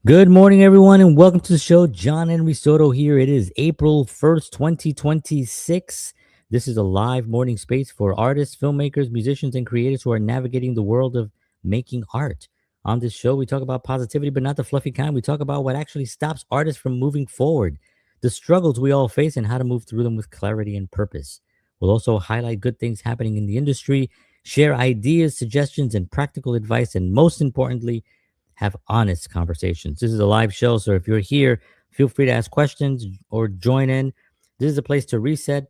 Good morning, everyone, and welcome to the show. John Henry Soto here. It is April 1st, 2026. This is a live morning space for artists, filmmakers, musicians, and creators who are navigating the world of making art. On this show, we talk about positivity, but not the fluffy kind. We talk about what actually stops artists from moving forward, the struggles we all face, and how to move through them with clarity and purpose. We'll also highlight good things happening in the industry, share ideas, suggestions, and practical advice, and most importantly, have honest conversations. This is a live show, so if you're here, feel free to ask questions or join in. This is a place to reset,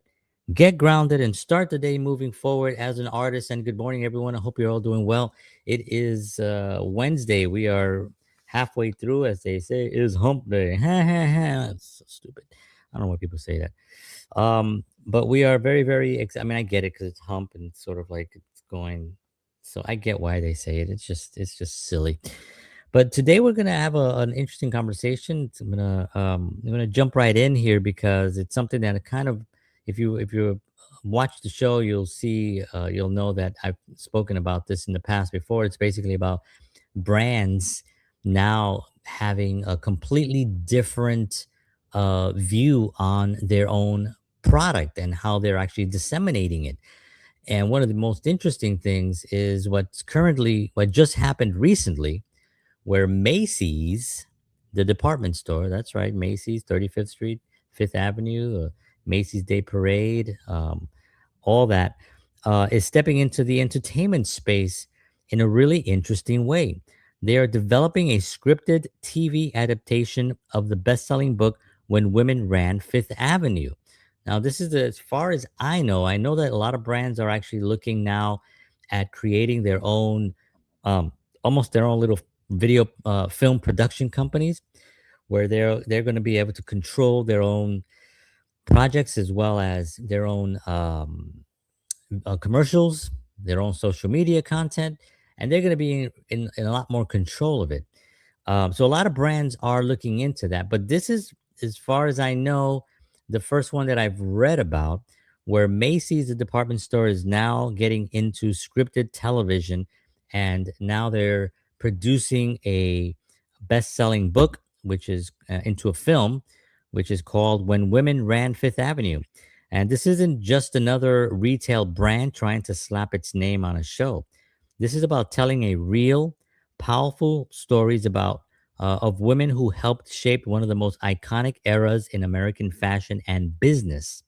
get grounded, and start the day moving forward as an artist. And good morning, everyone. I hope you're all doing well. It is Wednesday. We are halfway through, as they say, it is hump day. Ha ha ha. That's so stupid. I don't know why people say that. But we are very, very. I mean, I get it because it's hump and it's sort of like it's going. So I get why they say it. It's just silly. But today we're gonna have an interesting conversation. I'm gonna jump right in here because it's something that kind of, if you watch the show, you'll see, you'll know that I've spoken about this in the past before. It's basically about brands now having a completely different view on their own product and how they're actually disseminating it. And one of the most interesting things is what just happened recently, where Macy's, the department store, that's right, Macy's, 35th Street, Fifth Avenue, Macy's Day Parade, all that, is stepping into the entertainment space in a really interesting way. They are developing a scripted TV adaptation of the best selling book, When Women Ran Fifth Avenue. Now, this is as far as I know. I know that a lot of brands are actually looking now at creating their own, um, almost their own little video film production companies where they're going to be able to control their own projects as well as their own commercials, their own social media content, and they're going to be in a lot more control of it. So a lot of brands are looking into that, but this is, as far as I know, the first one that I've read about where Macy's, the department store, is now getting into scripted television, and now they're producing a best-selling book, which is into a film, which is called "When Women Ran Fifth Avenue." And this isn't just another retail brand trying to slap its name on a show. This is about telling a real, powerful stories about of women who helped shape one of the most iconic eras in American fashion and business.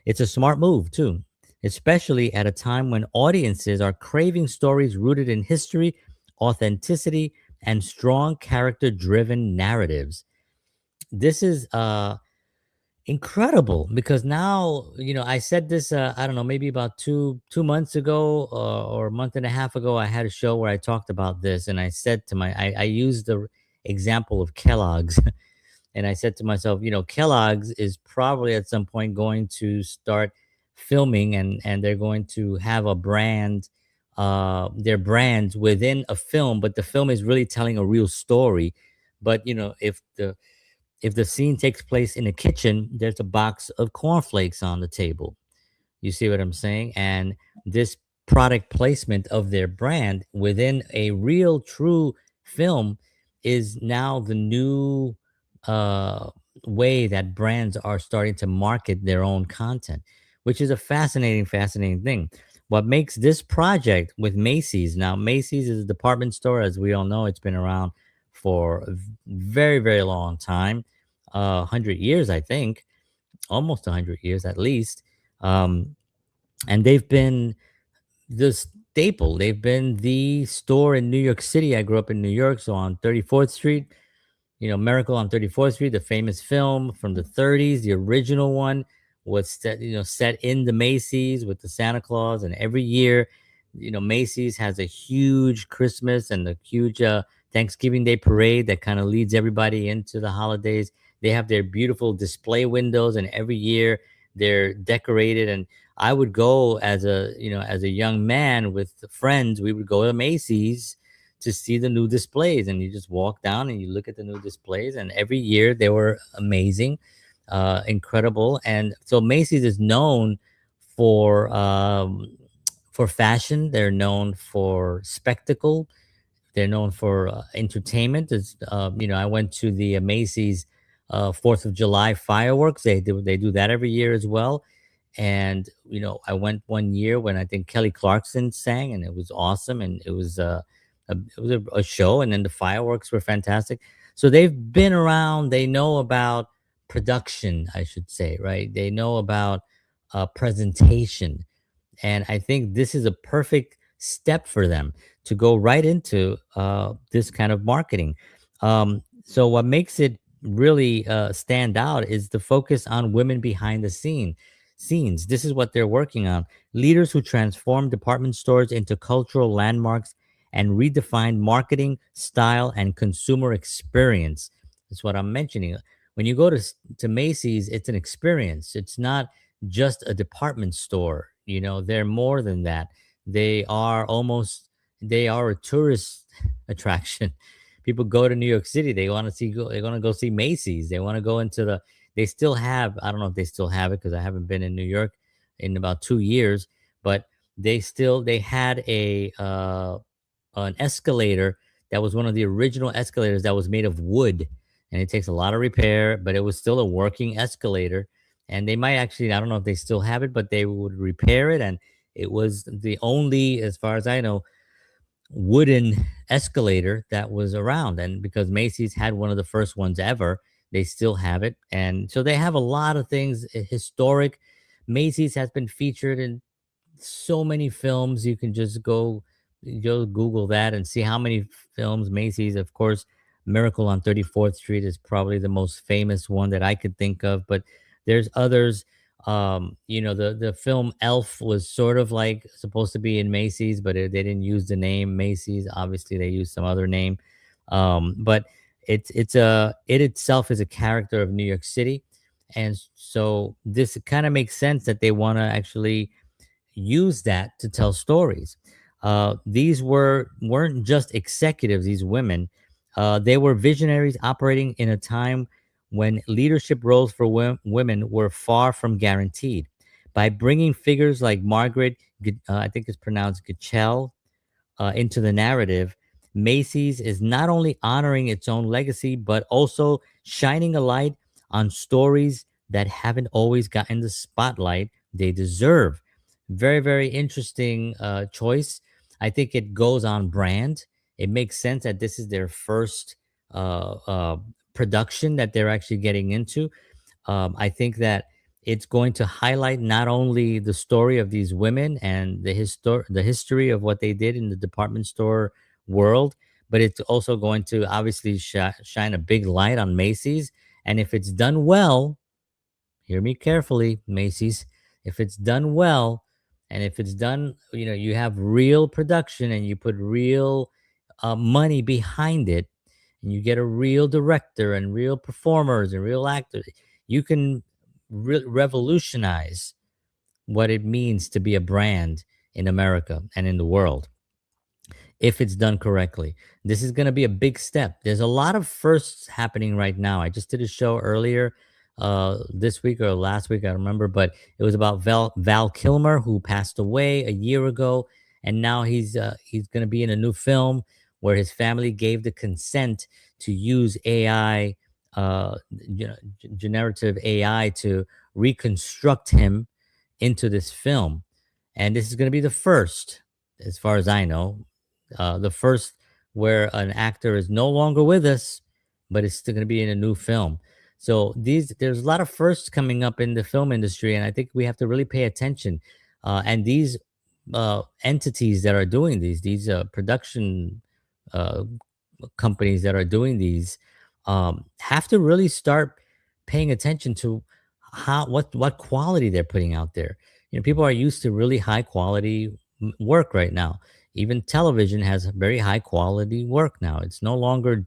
It's a smart move too, especially at a time when audiences are craving stories rooted in history, authenticity, and strong character-driven narratives. This is incredible because now, I said this, I don't know, maybe about two months ago, or a month and a half ago. I had a show where I talked about this, and I said to I used the example of Kellogg's. And I said to myself, Kellogg's is probably at some point going to start filming, and they're going to have a brand, their brands within a film, but the film is really telling a real story. But if the scene takes place in a kitchen, there's a box of cornflakes on the table. You see what I'm saying? And this product placement of their brand within a real, true film is now the new uh, way that brands are starting to market their own content, which is a fascinating, fascinating thing. What makes this project with Macy's, now, Macy's is a department store, as we all know, it's been around for a very, very long time, 100 years, I think, almost 100 years at least. Um, and they've been the staple. They've been the store in New York City. I grew up in New York, so on 34th Street, Miracle on 34th Street, the famous film from the 30s, the original one was set in the Macy's with the Santa Claus, and every year, Macy's has a huge Christmas and a huge Thanksgiving Day parade that kind of leads everybody into the holidays. They have their beautiful display windows, and every year they're decorated. And I would go as a young man with friends. We would go to Macy's to see the new displays, and you just walk down and you look at the new displays, and every year they were amazing, incredible. And so Macy's is known for for fashion. They're known for spectacle, They're known for entertainment. I went to the Macy's Fourth of July fireworks. They do that every year as well. And I went one year when I think Kelly Clarkson sang, and it was awesome. And it was a show, and then the fireworks were fantastic. So they've been around. They know about production, I should say, right? They know about presentation, and I think this is a perfect step for them to go right into this kind of marketing. So, what makes it really stand out is the focus on women behind the scenes. This is what they're working on: leaders who transform department stores into cultural landmarks and redefine marketing style and consumer experience. That's what I'm mentioning. When you go to Macy's, it's an experience. It's not just a department store. They're more than that. They are a tourist attraction. People go to New York City, they want to go see Macy's. They want to go into they still have, I don't know if they still have it because I haven't been in New York in about 2 years, but they had an escalator that was one of the original escalators that was made of wood, and it takes a lot of repair, but it was still a working escalator. And they might actually, I don't know if they still have it, but they would repair it. And it was the only, as far as I know, wooden escalator that was around. And because Macy's had one of the first ones ever, they still have it. And so they have a lot of things historic. Macy's has been featured in so many films. You can just Google that and see how many films. Macy's, of course, Miracle on 34th Street is probably the most famous one that I could think of, but there's others. The film Elf was sort of like supposed to be in Macy's, but they didn't use the name Macy's. Obviously, they used some other name. But it itself is a character of New York City, and so this kind of makes sense that they want to actually use that to tell stories. These weren't just executives; these women, they were visionaries operating in a time when leadership roles for women were far from guaranteed. By bringing figures like Margaret, I think it's pronounced Getchell, into the narrative, Macy's is not only honoring its own legacy, but also shining a light on stories that haven't always gotten the spotlight they deserve. Very, very interesting choice. I think it goes on brand. It makes sense that this is their first production that they're actually getting into. I think that it's going to highlight not only the story of these women and the history of what they did in the department store world, but it's also going to obviously shine a big light on Macy's. And if it's done well, hear me carefully, Macy's. If it's done well, and if it's done, you have real production and you put real money behind it, and you get a real director and real performers and real actors, you can revolutionize what it means to be a brand in America and in the world if it's done correctly. This is going to be a big step. There's a lot of firsts happening right now. I just did a show earlier this week or last week, I don't remember, but it was about Val Kilmer, who passed away a year ago, and now he's going to be in a new film where his family gave the consent to use AI, generative AI, to reconstruct him into this film. And this is going to be the first, as far as I know, the first where an actor is no longer with us, but is still going to be in a new film. So there's a lot of firsts coming up in the film industry, and I think we have to really pay attention. And these entities that are doing these production uh, companies that are doing these have to really start paying attention to what quality they're putting out there. People are used to really high quality work right now. Even television has very high quality work now. It's no longer,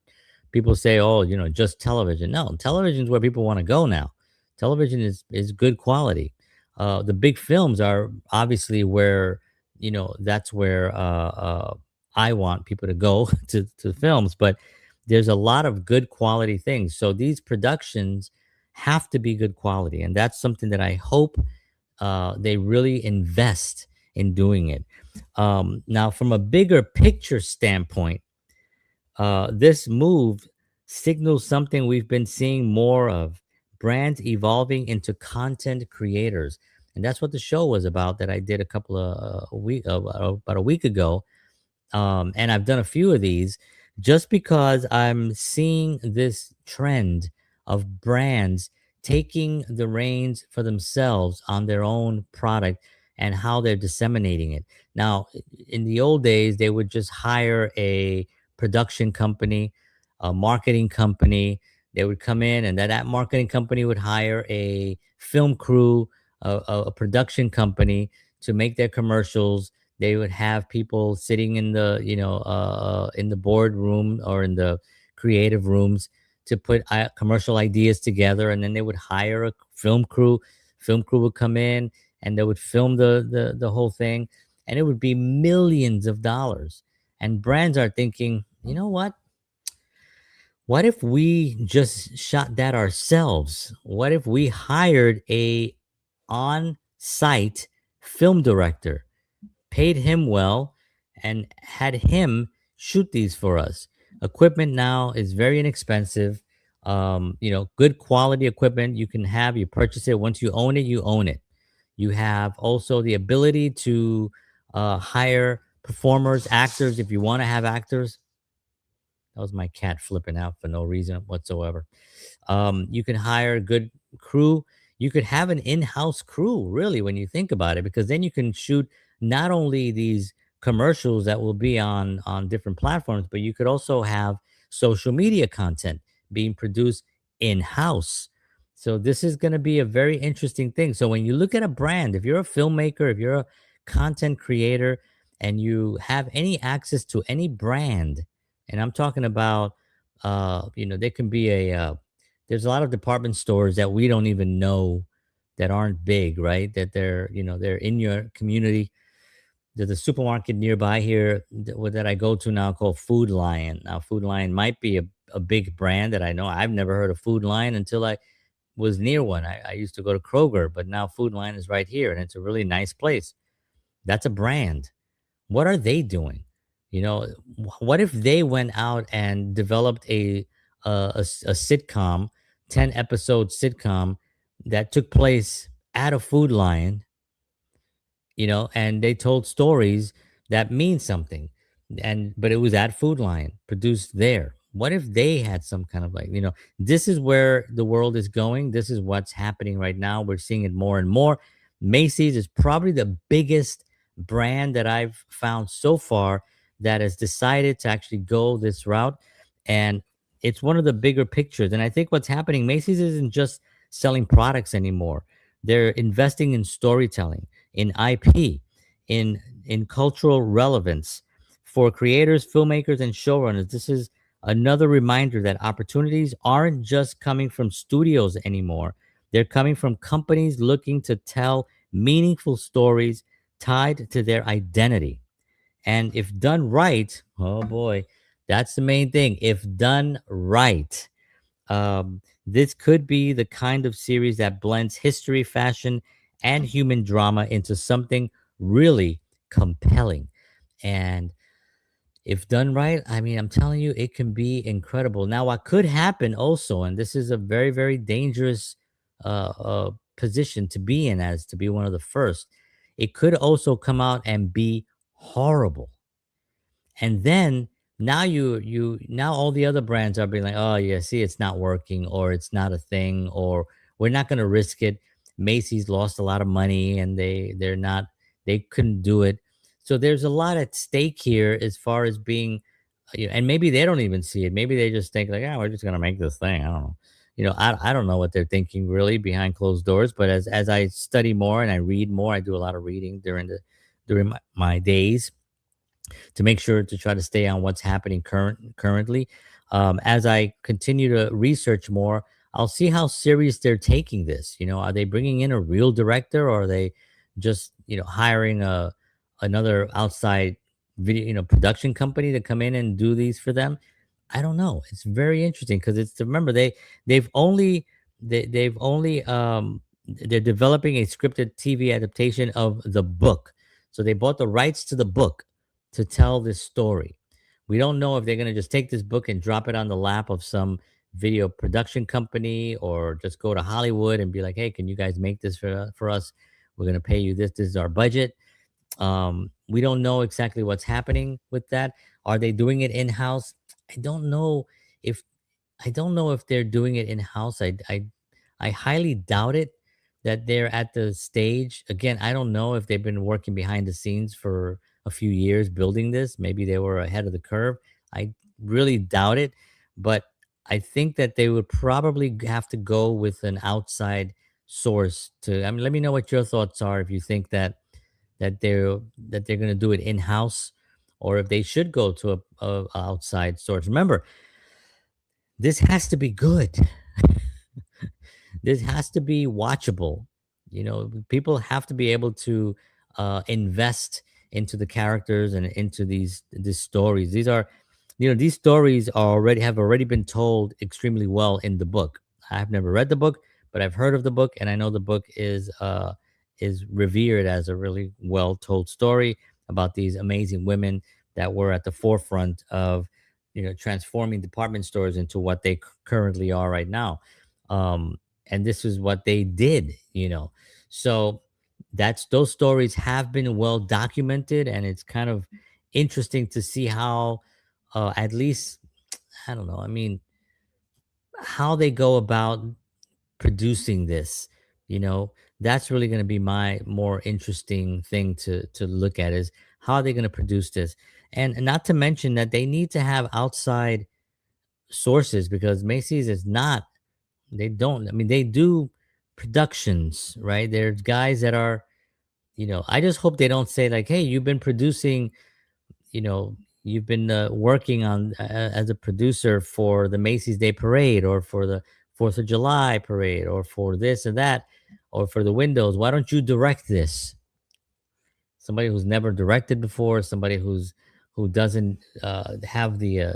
people say, oh, just television. No, television is where people want to go now. Television is good quality. The big films are obviously where, that's where I want people to go to films, but there's a lot of good quality things. So these productions have to be good quality. And that's something that I hope they really invest in doing it. Now, from a bigger picture standpoint, This move signals something we've been seeing more of: brands evolving into content creators. And that's what the show was about that I did a couple of about a week ago. And I've done a few of these just because I'm seeing this trend of brands taking the reins for themselves on their own product and how they're disseminating it. Now, in the old days, they would just hire a production company, a marketing company. They would come in, and that marketing company would hire a film crew, a production company to make their commercials. They would have people sitting in the in the boardroom or in the creative rooms to put commercial ideas together, and then they would hire a film crew would come in, and they would film the whole thing, and it would be millions of dollars. And brands are thinking, you know what if we just shot that ourselves? What if we hired a on-site film director, paid him well, and had him shoot these for us? Equipment now is very inexpensive. Good quality equipment you can have. You purchase it once you own it. You own it. You have also the ability to hire performers, actors, if you want to have actors. That was my cat flipping out for no reason whatsoever. You can hire a good crew. You could have an in-house crew, really, when you think about it, because then you can shoot not only these commercials that will be on different platforms, but you could also have social media content being produced in-house. So this is going to be a very interesting thing. So when you look at a brand, if you're a filmmaker, if you're a content creator, and you have any access to any brand, and I'm talking about, there can be there's a lot of department stores that we don't even know, that aren't big, right? That they're in your community. There's a supermarket nearby here that I go to now called Food Lion. Now, Food Lion might be a big brand that I know. I've never heard of Food Lion until I was near one. I used to go to Kroger, but now Food Lion is right here, and it's a really nice place. That's a brand. What are they doing? What if they went out and developed a sitcom, 10-episode sitcom that took place at a Food Lion, and they told stories that mean something, and but it was at Food Lion, produced there. What if they had some kind of, like, this is where the world is going. This is what's happening right now. We're seeing it more and more. Macy's is probably the biggest brand that I've found so far that has decided to actually go this route, and it's one of the bigger pictures. And I think what's happening, Macy's isn't just selling products anymore. They're investing in storytelling, in IP, in cultural relevance for creators, filmmakers, and showrunners. This is another reminder that opportunities aren't just coming from studios anymore. They're coming from companies looking to tell meaningful stories tied to their identity. And if done right, oh boy, that's the main thing. If done right, this could be the kind of series that blends history, fashion, and human drama into something really compelling. And if done right, I mean, I'm telling you, it can be incredible. Now, what could happen also, and this is a very, very dangerous position to be in, as to be one of the first, it could also come out and be horrible. And then now all the other brands are being like, oh yeah, see, it's not working, or it's not a thing, or we're not going to risk it. Macy's lost a lot of money, and they couldn't do it. So there's a lot at stake here as far as being, and maybe they don't even see it. Maybe they just think like, yeah, we're just going to make this thing. I don't know. I don't know what they're thinking really behind closed doors. But as I study more and I read more, I do a lot of reading during my days, to make sure to try to stay on what's happening currently. As I continue to research more, I'll see how serious they're taking this. Are they bringing in a real director, or are they just hiring another outside video production company to come in and do these for them? I don't know. It's very interesting because it's, remember, they've only they've only they're developing a scripted TV adaptation of the book. So they bought the rights to the book to tell this story. We don't know if they're going to just take this book and drop it on the lap of some video production company, or just go to Hollywood and be like, hey, can you guys make this for us? We're going to pay you this. This is our budget. We don't know exactly what's happening with that. Are they doing it in house? I don't know if I don't know if they're doing it in house. I highly doubt it that they're at the stage. Again, I don't know if they've been working behind the scenes for a few years building this. Maybe they were ahead of the curve. I really doubt it, but I think that they would probably have to go with an outside source to. I mean, let me know what your thoughts are, if you think that they're going to do it in house, or if they should go to a outside source. Remember, this has to be good. This has to be watchable. People have to be able to invest into the characters and into these stories. These stories have already been told extremely well in the book. I've never read the book, but I've heard of the book, and I know the book is revered as a really well told story about these amazing women that were at the forefront of transforming department stores into what they currently are right now. And this is what they did. So that's those stories have been well documented, and it's kind of interesting to see how, at least, I don't know, I mean, how they go about producing this. you know that's really going to be my more interesting thing to look at, is how are they going to produce this. And not to mention that they need to have outside sources, because Macy's is not, they don't, I mean, they do productions, right? There's guys that are, I just hope they don't say like, hey, you've been producing, you know, you've been working on as a producer for the Macy's Day Parade, or for the Fourth of July parade, or for this and that, or for the windows. Why don't you direct this? Somebody who's never directed before, somebody who doesn't have the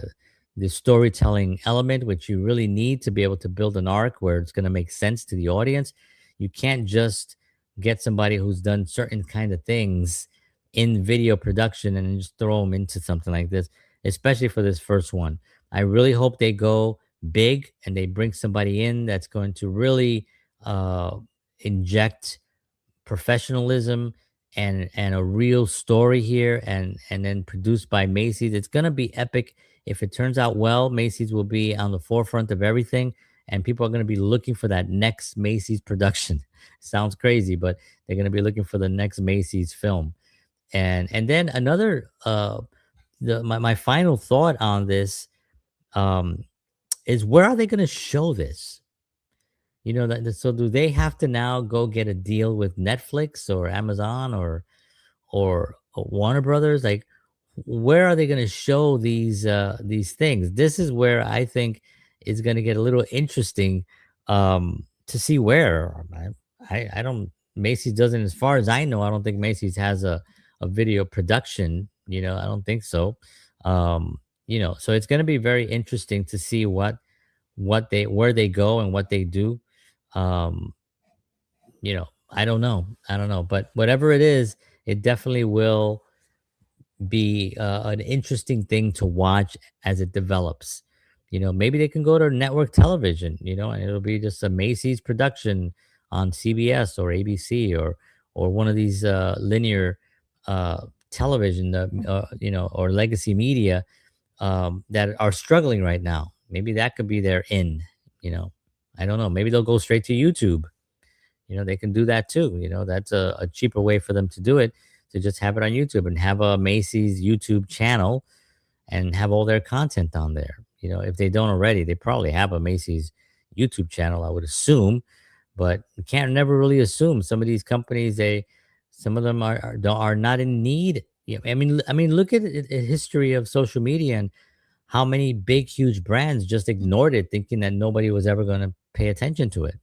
storytelling element, which you really need to be able to build an arc where it's going to make sense to the audience. You can't just get somebody who's done certain kind of things in video production and then just throw them into something like this, especially for this first one. I really hope they go big and they bring somebody in that's going to really uh, inject professionalism and a real story here, and then produced by Macy's. It's going to be epic. If it turns out well, Macy's will be on the forefront of everything, and people are going to be looking for that next Macy's production. Sounds crazy, but they're going to be looking for the next Macy's film. And then another my final thought on this, um is, where are they going to show this? So do they have to now go get a deal with Netflix or Amazon, or Warner Brothers? Like, where are they going to show these things? This is where I think it's going to get a little interesting, to see where. I don't. Macy's doesn't, as far as I know. I don't think Macy's has a video production. I don't think so. So it's going to be very interesting to see what they where they go and what they do. um I don't know, but whatever it is, it definitely will be an interesting thing to watch as it develops. Maybe they can go to network television, and it'll be just a Macy's production on CBS or ABC, or one of these linear television, or legacy media, that are struggling right now. Maybe that could be their in. You know, I don't know. Maybe they'll go straight to YouTube. They can do that too. That's a cheaper way for them to do it, to just have it on YouTube and have a Macy's YouTube channel and have all their content on there. If they don't already, they probably have a Macy's YouTube channel, I would assume, but you can't never really assume. Some of these companies, some of them are not in need. I mean, look at the history of social media and how many big, huge brands just ignored it, thinking that nobody was ever going to pay attention to it.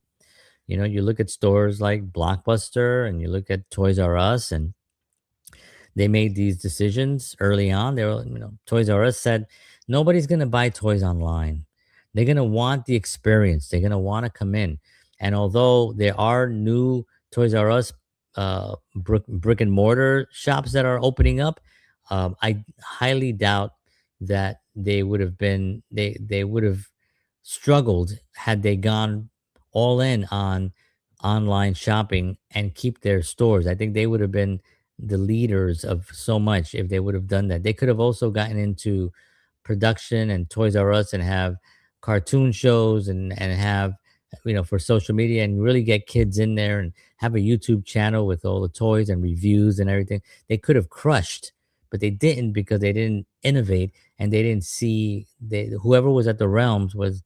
You look at stores like Blockbuster, and you look at Toys R Us, and they made these decisions early on. Toys R Us said nobody's going to buy toys online. They're going to want the experience. They're going to want to come in. And although there are new Toys R Us brick and mortar shops that are opening up, I highly doubt that they would have struggled had they gone all in on online shopping and keep their stores. I think they would have been the leaders of so much if they would have done that. They could have also gotten into production and Toys R Us and have cartoon shows and have, for social media, and really get kids in there and have a YouTube channel with all the toys and reviews and everything. They could have crushed, but they didn't because they didn't innovate, and they didn't see whoever was at the realms was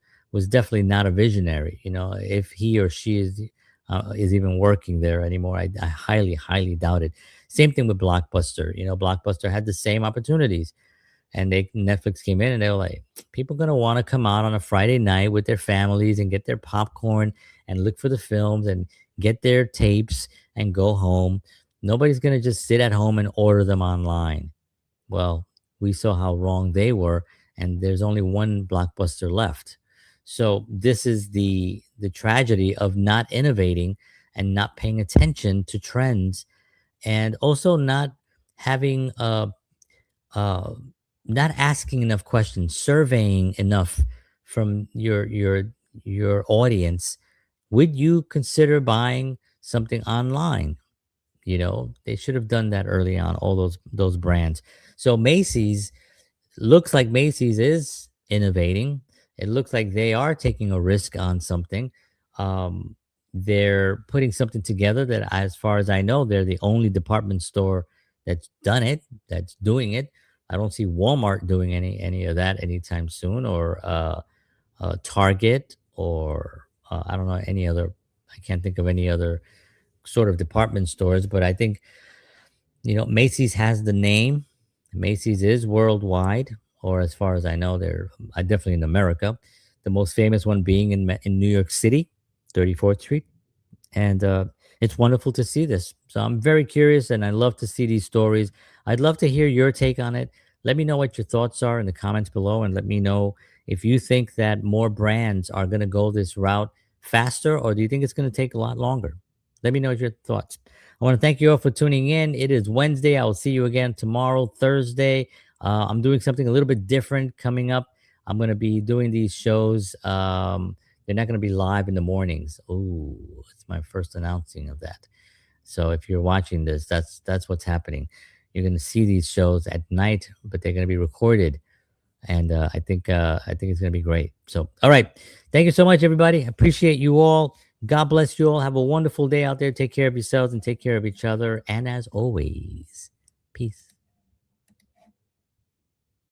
definitely not a visionary. If he or she is even working there anymore. I highly, highly doubt it. Same thing with Blockbuster. Blockbuster had the same opportunities, and Netflix came in and they were like, people gonna want to come out on a Friday night with their families and get their popcorn and look for the films and get their tapes and go home. Nobody's gonna just sit at home and order them online. Well, we saw how wrong they were, and there's only one Blockbuster left. So this is the tragedy of not innovating and not paying attention to trends, and also not having uh not asking enough questions, surveying enough from your audience. Would you consider buying something online? They should have done that early on, all those brands. So Macy's, looks like Macy's is innovating. It looks like they are taking a risk on something. Um, they're putting something together that, as far as I know, they're the only department store that's done it, that's doing it. I don't see Walmart doing any of that anytime soon, or Target, or I don't know any other. I can't think of any other sort of department stores, but I think Macy's has the name. Macy's is worldwide, or as far as I know, they're definitely in America. The most famous one being in New York City, 34th Street, and it's wonderful to see this. So I'm very curious, and I love to see these stories. I'd love to hear your take on it. Let me know what your thoughts are in the comments below, and let me know if you think that more brands are going to go this route faster, or do you think it's going to take a lot longer? Let me know your thoughts. I want to thank you all for tuning in. It is Wednesday. I will see you again tomorrow, Thursday. I'm doing something a little bit different coming up. I'm going to be doing these shows. They're not going to be live in the mornings. Oh, it's my first announcing of that. So if you're watching this, that's what's happening. You're going to see these shows at night, but they're going to be recorded, and I think it's going to be great. So, all right, thank you so much, everybody. Appreciate you all. God bless you all. Have a wonderful day out there. Take care of yourselves and take care of each other. And as always, peace.